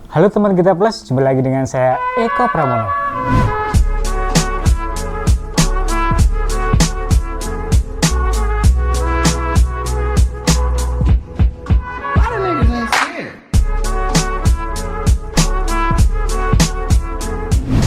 Halo teman Gita Plus, jumpa lagi dengan saya Eko Pramono.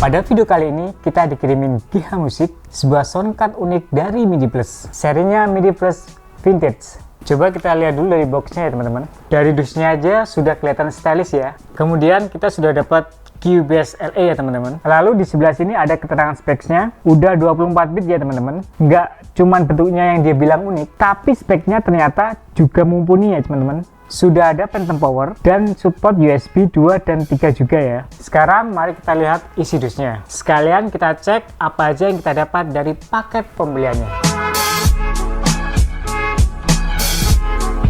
Pada video kali ini kita dikirimin Giha Musik, sebuah soundcard unik dari MIDI Plus. Serinya MIDI Plus Vintage. Coba kita lihat dulu dari boxnya ya teman-teman. Dari dusnya aja sudah kelihatan stylish ya. Kemudian kita sudah dapat Cubase LA ya teman-teman. Lalu di sebelah sini ada keterangan speknya. Udah 24 bit ya teman-teman. Nggak cuman bentuknya yang dia bilang unik, tapi speknya ternyata juga mumpuni ya teman-teman. Sudah ada phantom power dan support USB 2 dan 3 juga ya. Sekarang mari kita lihat isi dusnya. Sekalian kita cek apa aja yang kita dapat dari paket pembeliannya.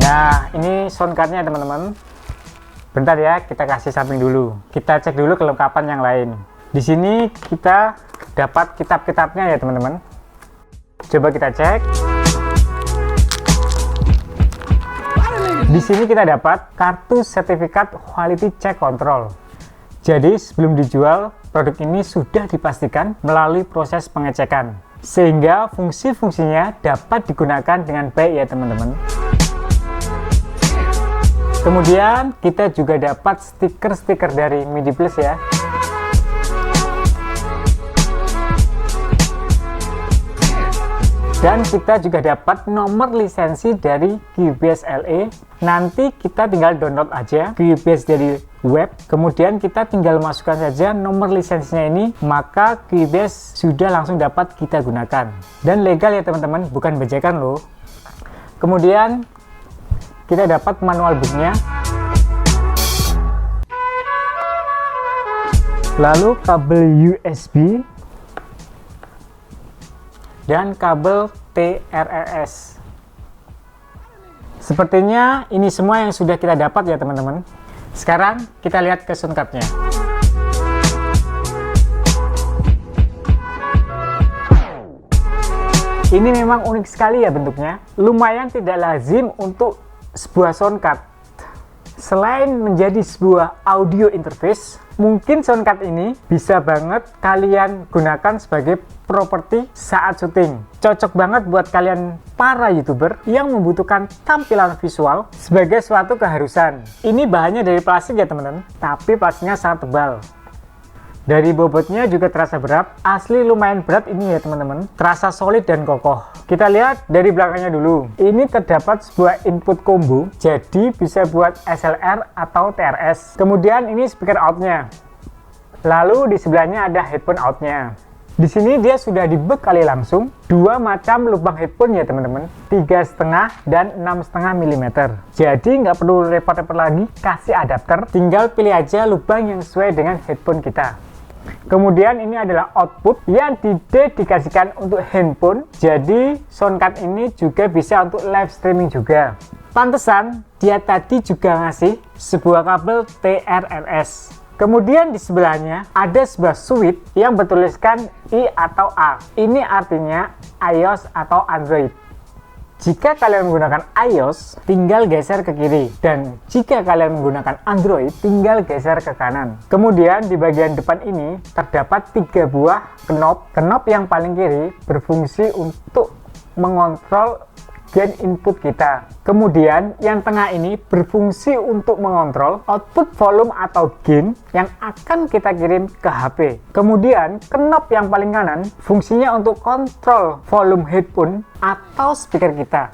Nah, ini soundcardnya teman-teman. Bentar ya, kita kasih samping dulu. Kita cek dulu kelengkapan yang lain. Di sini kita dapat kitab-kitabnya ya teman-teman. Coba kita cek. Di sini kita dapat kartu sertifikat quality check control. Jadi sebelum dijual, produk ini sudah dipastikan melalui proses pengecekan, sehingga fungsi-fungsinya dapat digunakan dengan baik ya teman-teman. Kemudian kita juga dapat stiker-stiker dari MIDI Plus ya. Dan kita juga dapat nomor lisensi dari Cubase LA. Nanti kita tinggal download aja Cubase dari web. Kemudian kita tinggal masukkan saja nomor lisensinya ini, maka Cubase sudah langsung dapat kita gunakan. Dan legal ya teman-teman, bukan bajakan loh. Kemudian kita dapat manual booknya, lalu kabel USB dan kabel TRRS. Sepertinya ini semua yang sudah kita dapat ya teman-teman. Sekarang kita lihat ke soundcardnya. Ini memang unik sekali ya bentuknya. Lumayan tidak lazim untuk sebuah soundcard. Selain menjadi sebuah audio interface, mungkin soundcard ini bisa banget kalian gunakan sebagai properti saat syuting. Cocok banget buat kalian para YouTuber yang membutuhkan tampilan visual sebagai suatu keharusan. Ini bahannya dari plastik ya teman-teman, tapi plastiknya sangat tebal. Dari bobotnya juga terasa berat, asli lumayan berat ini ya teman-teman, terasa solid dan kokoh. Kita lihat dari belakangnya dulu. Ini terdapat sebuah input combo, jadi bisa buat SLR atau TRS. Kemudian ini speaker outnya. Lalu di sebelahnya ada headphone outnya. Di sini dia sudah dibekali langsung dua macam lubang headphone ya teman-teman, 3,5 dan 6,5 mm. Jadi nggak perlu repot-repot lagi kasih adapter, tinggal pilih aja lubang yang sesuai dengan headphone kita. Kemudian ini adalah output yang didedikasikan untuk handphone, jadi soundcard ini juga bisa untuk live streaming juga. Pantesan dia tadi juga ngasih sebuah kabel TRRS. Kemudian di sebelahnya ada sebuah switch yang bertuliskan I atau A. Ini artinya iOS atau Android. Jika kalian menggunakan iOS, tinggal geser ke kiri. Dan jika kalian menggunakan Android, tinggal geser ke kanan. Kemudian di bagian depan ini terdapat 3 buah knob. Knob yang paling kiri berfungsi untuk mengontrol gain input kita. Kemudian yang tengah ini berfungsi untuk mengontrol output volume atau gain yang akan kita kirim ke HP. Kemudian knob yang paling kanan fungsinya untuk kontrol volume headphone atau speaker kita.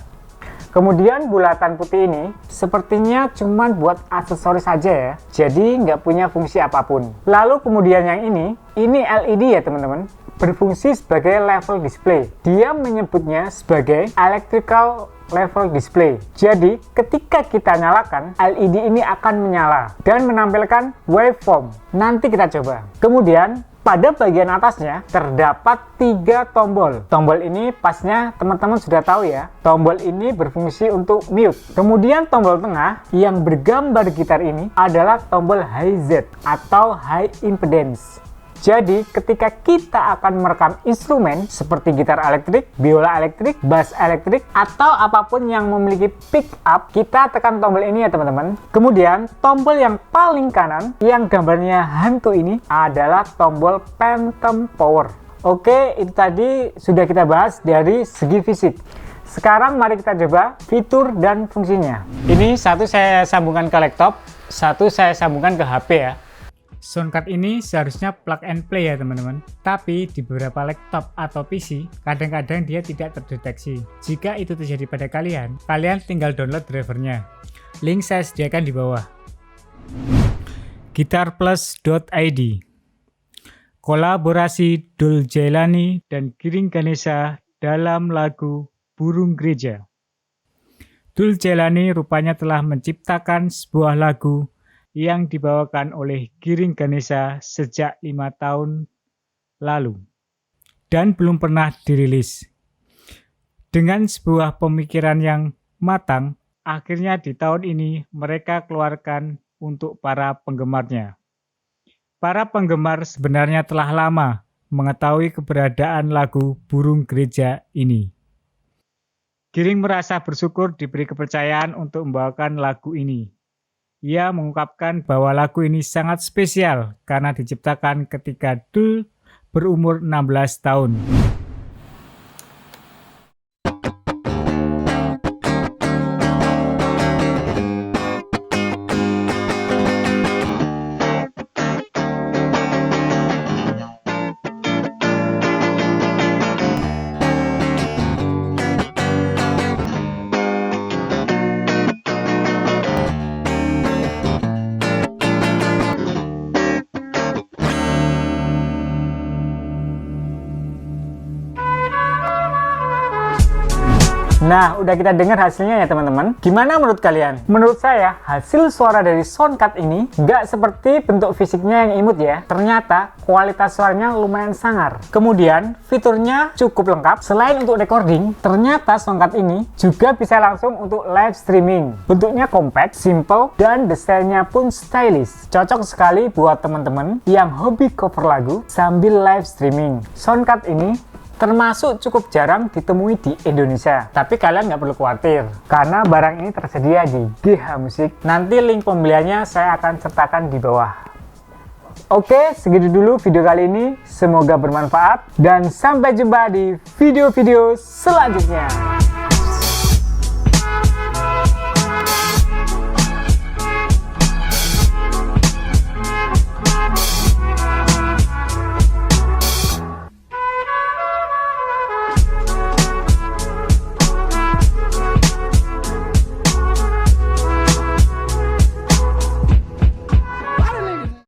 Kemudian bulatan putih ini sepertinya cuman buat aksesoris saja ya, jadi nggak punya fungsi apapun. Lalu kemudian yang ini LED ya teman-teman, berfungsi sebagai level display. Dia menyebutnya sebagai electrical level display. Jadi ketika kita nyalakan, LED ini akan menyala dan menampilkan waveform. Nanti kita coba. Kemudian pada bagian atasnya terdapat 3 tombol. Tombol ini pastinya teman-teman sudah tahu ya. Tombol ini berfungsi untuk mute. Kemudian tombol tengah yang bergambar gitar ini adalah tombol high Z atau high impedance. Jadi ketika kita akan merekam instrumen seperti gitar elektrik, biola elektrik, bass elektrik, atau apapun yang memiliki pick up, kita tekan tombol ini ya teman-teman. Kemudian tombol yang paling kanan yang gambarnya hantu ini adalah tombol Phantom Power. Oke, itu tadi sudah kita bahas dari segi fisik. Sekarang mari kita coba fitur dan fungsinya. Ini satu saya sambungkan ke laptop, satu saya sambungkan ke HP ya. Soundcard ini seharusnya plug and play ya teman-teman. Tapi di beberapa laptop atau PC, kadang-kadang dia tidak terdeteksi. Jika itu terjadi pada kalian, kalian tinggal download drivernya. Link saya sediakan di bawah. Guitarplus.id. Kolaborasi Dul Jailani dan Giring Ganesha dalam lagu Burung Gereja. Dul Jailani rupanya telah menciptakan sebuah lagu yang dibawakan oleh Giring Ganesha sejak 5 tahun lalu dan belum pernah dirilis. Dengan sebuah pemikiran yang matang, akhirnya di tahun ini mereka keluarkan untuk para penggemarnya. Para penggemar sebenarnya telah lama mengetahui keberadaan lagu Burung Gereja ini. Giring merasa bersyukur diberi kepercayaan untuk membawakan lagu ini. Ia mengungkapkan bahwa lagu ini sangat spesial karena diciptakan ketika Dul berumur 16 tahun. Nah, udah kita dengar hasilnya ya teman-teman. Gimana menurut kalian? Menurut saya, hasil suara dari Soundcard ini nggak seperti bentuk fisiknya yang imut ya. Ternyata kualitas suaranya lumayan sangar. Kemudian, fiturnya cukup lengkap. Selain untuk recording, ternyata Soundcard ini juga bisa langsung untuk live streaming. Bentuknya compact, simple, dan desainnya pun stylish. Cocok sekali buat teman-teman yang hobi cover lagu sambil live streaming. Soundcard ini termasuk cukup jarang ditemui di Indonesia. Tapi kalian nggak perlu khawatir, karena barang ini tersedia di GH Musik. Nanti link pembeliannya saya akan sertakan di bawah. Oke, segitu dulu video kali ini. Semoga bermanfaat, dan sampai jumpa di video-video selanjutnya.